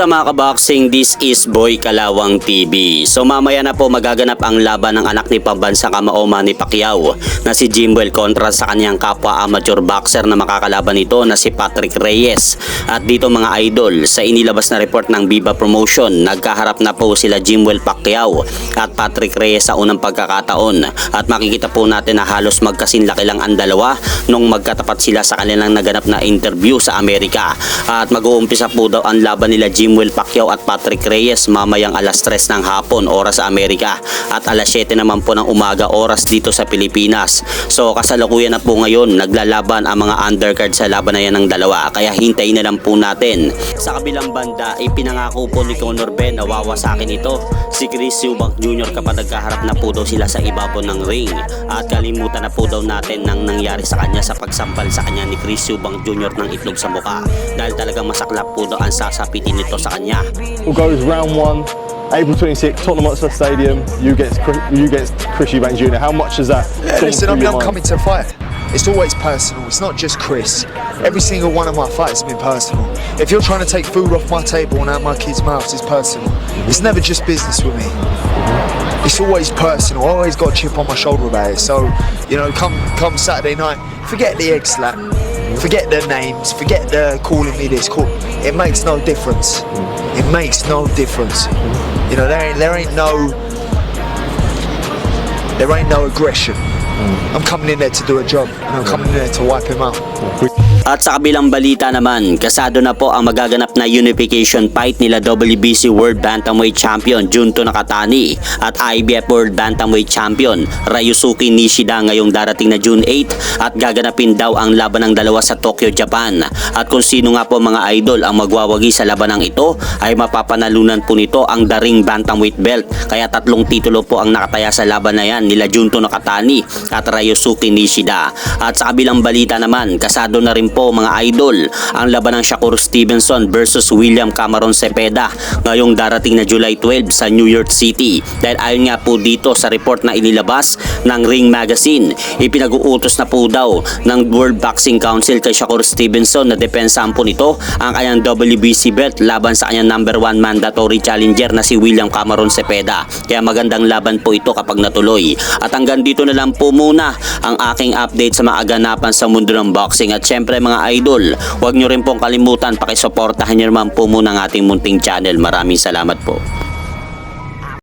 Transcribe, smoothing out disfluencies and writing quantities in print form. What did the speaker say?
Kamusta mga kaboxing? This is Boy Kalawang TV. So mamaya na po magaganap ang laban ng anak ni pambansang kamao Manny Pacquiao na si Jimwell kontra sa kanyang kapwa amateur boxer na makakalaban nito na si Patrick Reyes. At dito mga idol, sa inilabas na report ng Viva Promotion, nagkaharap na po sila Jimwell Pacquiao at Patrick Reyes sa unang pagkakataon. At makikita po natin na halos magkasinlaki lang ang dalawa nung magkatapat sila sa kanilang naganap na interview sa Amerika. At mag-uumpisa po daw ang laban nila Jimwell Pacquiao at Patrick Reyes mamayang alas 3 ng hapon oras sa Amerika at alas 7 naman po ng umaga oras dito sa Pilipinas. So kasalukuyan na po ngayon naglalaban ang mga undercard sa laban na yan ng dalawa, kaya hintayin na lang po natin. Sa kabilang banda ay pinangako po ni Conor Ben na wawasakin ito si Chris Eubank Jr. kapag nagkaharap na po daw sila sa ibabaw ng ring. At kalimutan na po daw natin nang nangyari sa kanya sa pagsampal sa kanya ni Chris Eubank Jr. ng itlog sa mukha, dahil talagang masaklap po daw ang sasapitin nito sa kanya. All goes round 1, April 26th, Tottenham Hotspur Stadium. You get Chris Eubank Jr. How much is that? Yeah, listen, I'm coming to fight. It's always personal. It's not just Chris. Every single one of my fights has been personal. If you're trying to take food off my table and out my kids' mouths, it's personal. It's never just business with me. It's always personal. I always got a chip on my shoulder about it. So, you know, come Saturday night, forget the egg slap. Forget the names, forget the calling me this, it makes no difference. It makes no difference. You know, there ain't no aggression. I'm coming in there to do a job, and I'm coming in there to wipe him out. At sa kabilang balita naman, kasado na po ang magaganap na unification fight nila WBC World Bantamweight Champion Junto Nakatani at IBF World Bantamweight Champion Ryusuke Nishida ngayong darating na June 8, at gaganapin daw ang laban ng dalawa sa Tokyo, Japan. At kung sino nga po mga idol ang magwawagi sa labanang ito ay mapapanalunan po nito ang daring Bantamweight belt, kaya 3 titulo po ang nakataya sa laban na yan nila Junto Nakatani at Ryusuke Nishida. At sa kabilang balita naman, kasado na rin po mga idol ang laban ng Shakur Stevenson versus William Cameron Cepeda ngayong darating na July 12 sa New York City. Dahil ayon nga po dito sa report na inilabas ng Ring Magazine, ipinag-uutos na po daw ng World Boxing Council kay Shakur Stevenson na depensahan po nito ang kanyang WBC belt laban sa kanyang number 1 mandatory challenger na si William Cameron Cepeda. Kaya magandang laban po ito kapag natuloy. At hanggang dito na lang po muna ang aking update sa mga aganapan sa mundo ng boxing. At syempre mga idol, huwag nyo rin pong kalimutan pakisuportahan nyo naman po muna ang ating munting channel. Maraming salamat po.